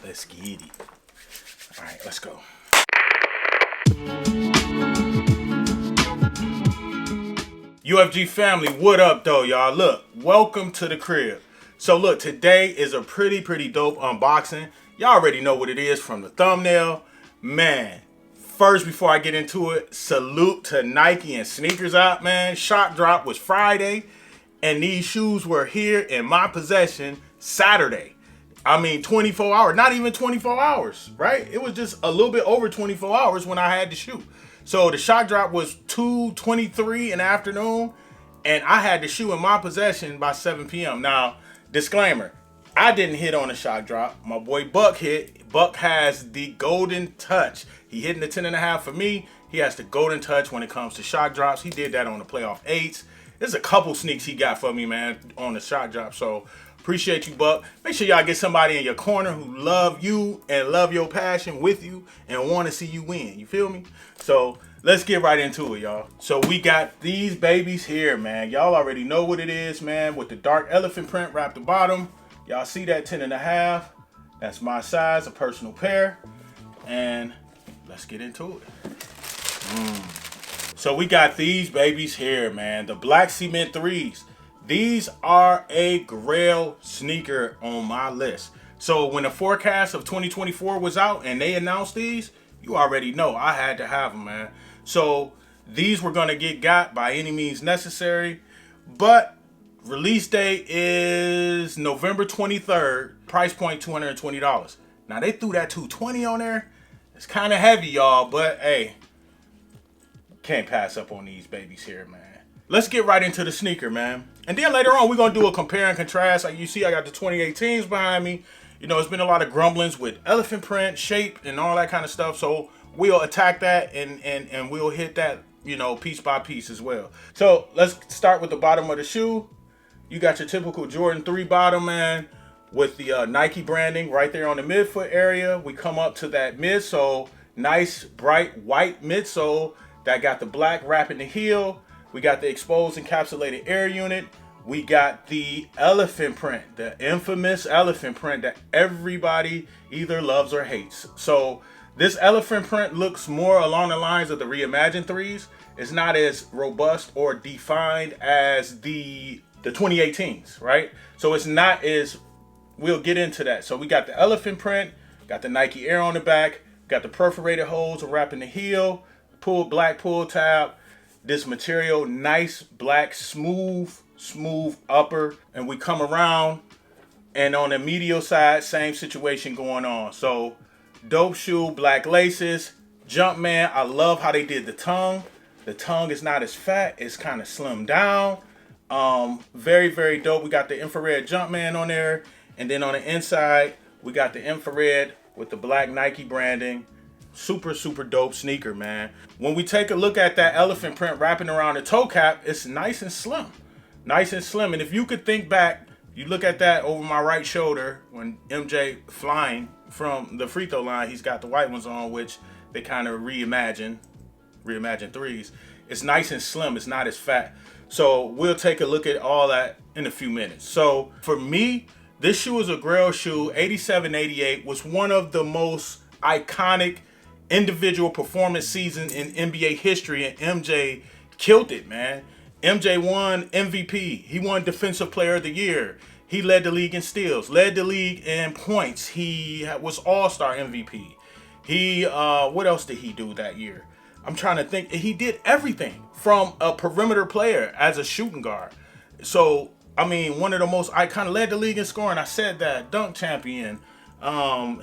Let's get it. All right, let's go. UFG family, what up though, y'all? Look, welcome to the crib. So look, today is a pretty dope unboxing. Y'all already know what it is from the thumbnail. Man, first before I get into it, salute to Nike and Sneakers out, man. Shock drop was Friday, and these shoes were here in my possession Saturday. I mean, 24 hours, not even 24 hours, right? It was just a little bit over 24 hours when I had the shoe. So the shock drop was 2:23 in the afternoon, and I had the shoe in my possession by 7 p.m. Now, disclaimer, I didn't hit on the shock drop. My boy Buck hit. Buck has the golden touch. He hit in the 10.5 for me. He has the golden touch when it comes to shock drops. He did that on the playoff 8s. There's a couple sneaks he got for me, man, on the shock drop. So appreciate you, Buck. Make sure y'all get somebody in your corner who love you and love your passion with you and want to see you win. You feel me? So let's get right into it, y'all. So we got these babies here, man. Y'all already know what it is, man, with the dark elephant print wrapped the bottom. Y'all see that 10.5? That's my size, a personal pair. And let's get into it. So we got these babies here, man. The black cement 3s. These are a grail sneaker on my list. So when the forecast of 2024 was out and they announced these, you already know I had to have them, man. So these were going to got by any means necessary. But release date is November 23rd. Price point $220. Now they threw that $220 on there. It's kind of heavy, y'all. But hey, can't pass up on these babies here, man. Let's get right into the sneaker, man. And then later on, we're going to do a compare and contrast. Like you see, I got the 2018s behind me. You know, it's been a lot of grumblings with elephant print, shape, and all that kind of stuff. So we'll attack that and we'll hit that, you know, piece by piece as well. So let's start with the bottom of the shoe. You got your typical Jordan 3 bottom, man, with the Nike branding right there on the midfoot area. We come up to that midsole, nice bright white midsole that got the black wrapping the heel. We got the exposed encapsulated air unit. We got the elephant print, the infamous elephant print that everybody either loves or hates. So this elephant print looks more along the lines of the Reimagined 3s. It's not as robust or defined as the 2018s, right? So it's not as, we'll get into that. So we got the elephant print, got the Nike Air on the back, got the perforated holes wrapping the heel, black pull tab. This material, nice black smooth upper, and we come around and on the medial side, same situation going on. So dope shoe, black laces, Jumpman. I love how they did the tongue. The tongue is not as fat, it's kind of slimmed down. Very dope. We got the infrared Jumpman on there, and then on the inside we got the infrared with the black Nike branding. Super dope sneaker, man. When we take a look at that elephant print wrapping around the toe cap, it's nice and slim. And if you could think back, you look at that over my right shoulder when MJ flying from the free throw line, he's got the white ones on, which they kind of reimagined 3s. It's nice and slim. It's not as fat. So we'll take a look at all that in a few minutes. So for me, this shoe is a grail shoe. 87-88 was one of the most iconic individual performance season in NBA history, and MJ killed it, man. MJ won MVP. He won Defensive Player of the Year. He led the league in steals, led the league in points. He was All-Star MVP. He, what else did he do that year? I'm trying to think. He did everything from a perimeter player as a shooting guard. So, I mean, one of the most iconic, led the league in scoring. I said that, dunk champion.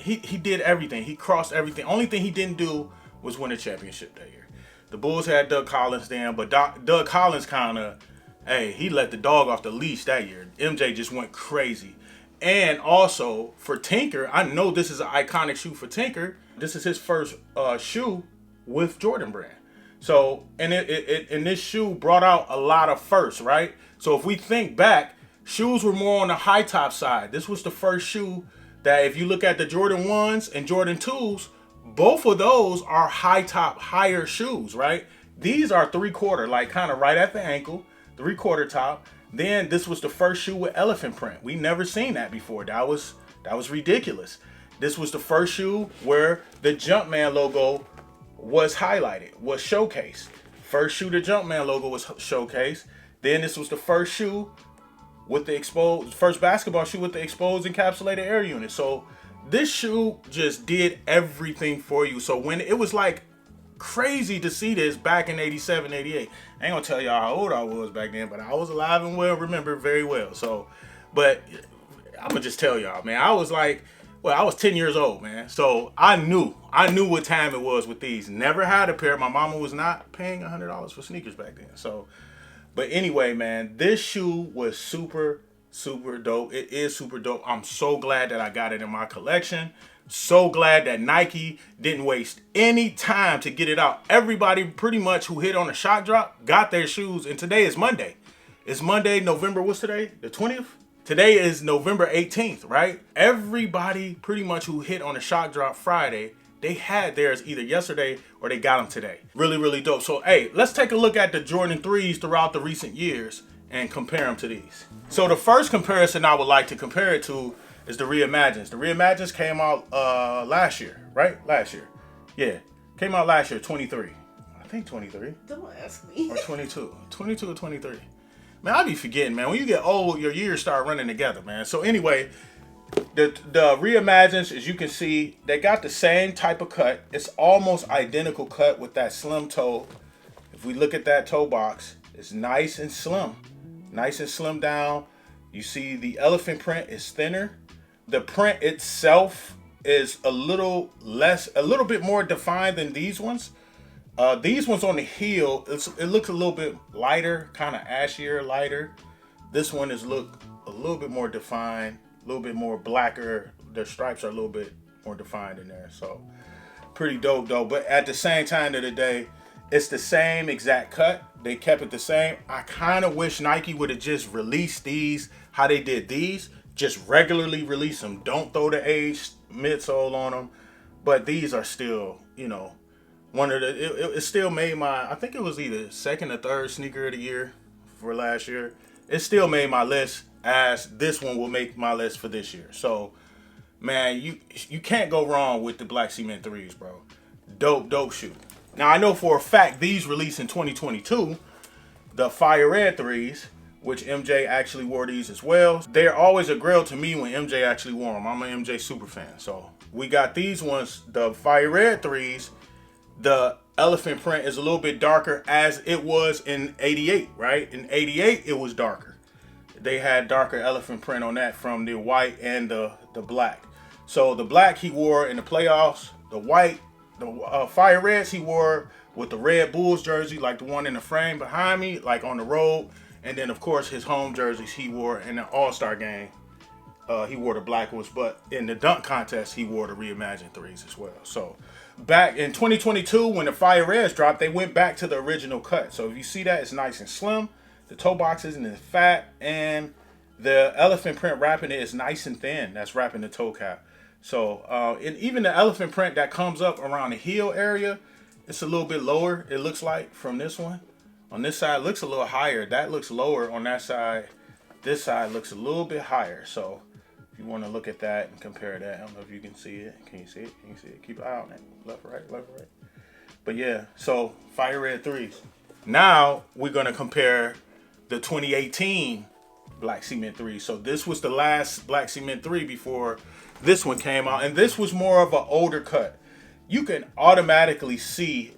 He did everything. He crossed everything. Only thing he didn't do was win a championship that year. The Bulls had Doug Collins then, but Doug Collins kind of, he let the dog off the leash that year. MJ just went crazy. And also for Tinker, I know this is an iconic shoe for Tinker. This is his first shoe with Jordan brand. So, and this shoe brought out a lot of firsts, right? So if we think back, shoes were more on the high top side. This was the first shoe that if you look at the Jordan 1s and Jordan 2s, both of those are high top, higher shoes, right? These are 3/4, like kind of right at the ankle, 3/4 top. Then this was the first shoe with elephant print. We never seen that before. That was ridiculous. This was the first shoe where the Jumpman logo was highlighted, was showcased. First shoe the Jumpman logo was showcased. Then this was the first shoe with the first basketball shoe with the exposed encapsulated air unit. So this shoe just did everything for you. So when it was like crazy to see this back in 87, 88. I ain't gonna tell y'all how old I was back then, but I was alive and well, remember very well. So, but I'm gonna just tell y'all, man, I was 10 years old, man. So I knew what time it was with these. Never had a pair. My mama was not paying $100 for sneakers back then. So, but anyway, man, this shoe was super dope. It is super dope. I'm so glad that I got it in my collection. So glad that Nike didn't waste any time to get it out. Everybody pretty much who hit on the shock drop got their shoes. And today is Monday. It's Monday, November, what's today? The 20th? Today is November 18th, right? Everybody pretty much who hit on the shock drop Friday, they had theirs either yesterday or they got them today. Really dope. So, hey, let's take a look at the Jordan 3s throughout the recent years and compare them to these. So the first comparison I would like to compare it to is the Reimagined. The Reimagined came out last year, right? Last year. Yeah. Came out last year, 23. I think 23. Don't ask me. Or 22. 22 or 23. Man, I be forgetting, man. When you get old, your years start running together, man. So anyway, the Reimagined, as you can see, they got the same type of cut. It's almost identical cut with that slim toe. If we look at that toe box, it's nice and slim. Nice and slim down. You see the elephant print is thinner. The print itself is a little bit more defined than these ones. These ones on the heel, it looks a little bit lighter, kind of ashier, lighter. This one is look a little bit more defined, a little bit more blacker. The stripes are a little bit more defined in there. So pretty dope though. But at the same time of the day, it's the same exact cut. They kept it the same. I kind of wish Nike would have just released these how they did these. Just regularly release them. Don't throw the age midsole on them. But these are still, one of the, it still made my, I think it was either second or third sneaker of the year for last year. It still made my list, as this one will make my list for this year. So, man, you can't go wrong with the Black Cement 3s, bro. Dope shoe. Now, I know for a fact these released in 2022, the Fire Red 3s, which MJ actually wore these as well. They're always a grail to me when MJ actually wore them. I'm an MJ super fan. So we got these ones, the Fire Red 3s. The elephant print is a little bit darker as it was in 88, right? In 88, it was darker. They had darker elephant print on that from the white and the black. So the black he wore in the playoffs, the white, the Fire Reds he wore with the Red Bulls jersey, like the one in the frame behind me, like on the road. And then, of course, his home jerseys he wore in the All-Star game. He wore the black ones, but in the dunk contest, he wore the Reimagined 3s as well. So, back in 2022, when the Fire Reds dropped, they went back to the original cut. So, if you see that, it's nice and slim. The toe box isn't as fat, and the elephant print wrapping it is nice and thin. That's wrapping the toe cap. So, and even the elephant print that comes up around the heel area, it's a little bit lower, it looks like, from this one. On this side, it looks a little higher. That looks lower on that side. This side looks a little bit higher. So if you want to look at that and compare that, I don't know if you can see it. Can you see it? Can you see it? Keep an eye on it. Left, right. But yeah, so Fire Red 3s. Now we're going to compare the 2018 Black Cement 3. So this was the last Black Cement 3 before this one came out. And this was more of an older cut. You can automatically see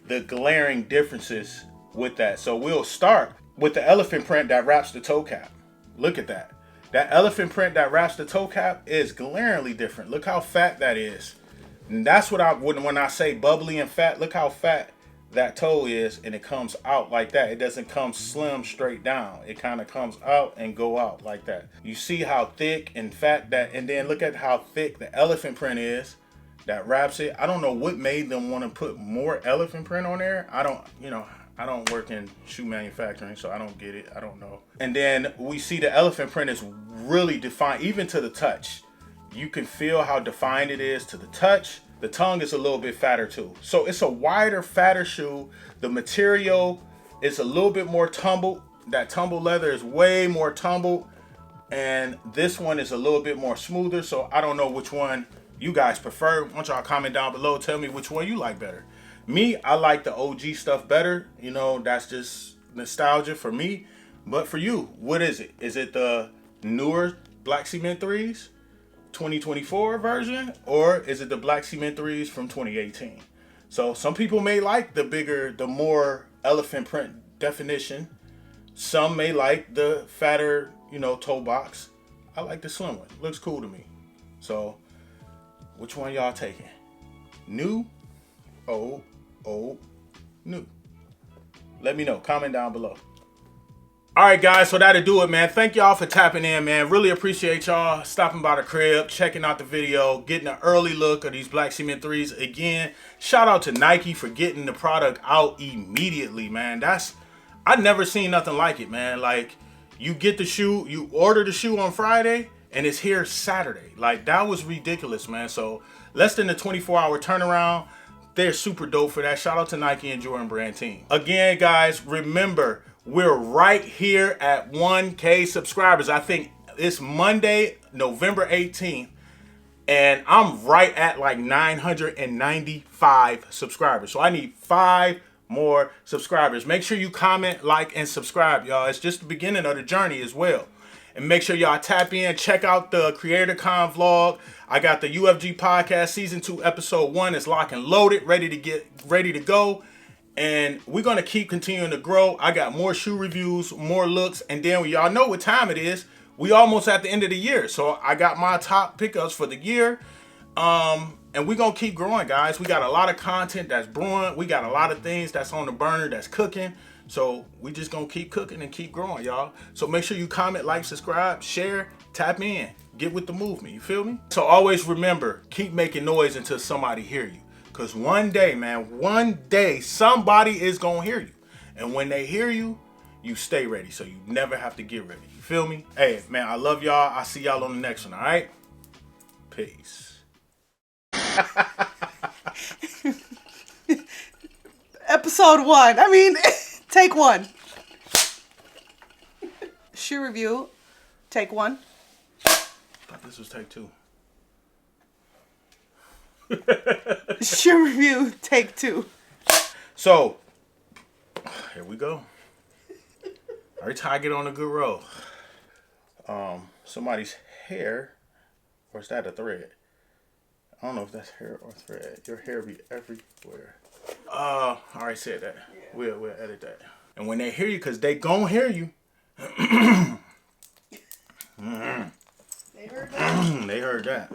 the glaring differences with that. So we'll start with the elephant print that wraps the toe cap. Look at that. That elephant print that wraps the toe cap is glaringly different. Look how fat that is. And that's what when I say bubbly and fat, look how fat that toe is, and it comes out like that. It doesn't come slim straight down. It kind of comes out and go out like that. You see how thick and fat that, and then look at how thick the elephant print is that wraps it. I don't know what made them want to put more elephant print on there. I don't work in shoe manufacturing, so I don't get it. I don't know. And then we see the elephant print is really defined, even to the touch. You can feel how defined it is to the touch. The tongue is a little bit fatter too. So it's a wider, fatter shoe. The material is a little bit more tumbled. That tumbled leather is way more tumbled. And this one is a little bit more smoother. So I don't know which one you guys prefer. I want y'all comment down below. Tell me which one you like better. Me, I like the OG stuff better. You know, that's just nostalgia for me. But for you, what is it? Is it the newer Black Cement 3s, 2024 version? Or is it the Black Cement 3s from 2018? So some people may like the bigger, the more elephant print definition. Some may like the fatter, you know, toe box. I like the slim one. Looks cool to me. So which one y'all taking? New, old, new? Let me know. Comment down below. All right, guys, so that'll do it, man. Thank y'all for tapping in, man. Really appreciate y'all stopping by the crib, checking out the video, getting an early look of these Black Cement 3s. Again, shout out to Nike for getting the product out immediately, man. I never seen nothing like it, man. Like, you get the shoe, you order the shoe on Friday, and it's here Saturday. Like, that was ridiculous, man. So less than a 24-hour turnaround. They're super dope for that. Shout out to Nike and Jordan Brand team. Again, guys, remember, we're right here at 1K subscribers. I think it's Monday, November 18th, and I'm right at like 995 subscribers. So I need 5 more subscribers. Make sure you comment, like, and subscribe, y'all. It's just the beginning of the journey as well. And make sure y'all tap in, check out the CreatorCon vlog. I got the UFG podcast season 2 episode 1 is locked and loaded, ready to go. And we're gonna keep continuing to grow. I got more shoe reviews, more looks, and then y'all know what time it is. We almost at the end of the year, so I got my top pickups for the year. And we're gonna keep growing, guys. We got a lot of content that's brewing. We got a lot of things that's on the burner that's cooking. So we just gonna keep cooking and keep growing, y'all. So make sure you comment, like, subscribe, share, tap in, get with the movement. You feel me? So always remember, keep making noise until somebody hear you. Because one day, man, one day somebody is gonna hear you. And when they hear you, you stay ready. So you never have to get ready. You feel me? Hey, man, I love y'all. I'll see y'all on the next one, all right? Peace. Episode 1. I mean, take 1. Shoe review. Take 1. I thought this was take 2. Shoe review. Take 2. So, here we go. Every time I get on a good roll. Somebody's hair, or is that a thread? I don't know if that's hair or thread. Your hair be everywhere. I already said that. Yeah. We'll edit that. And when they hear you, because they gon' hear you. They heard that. They heard that.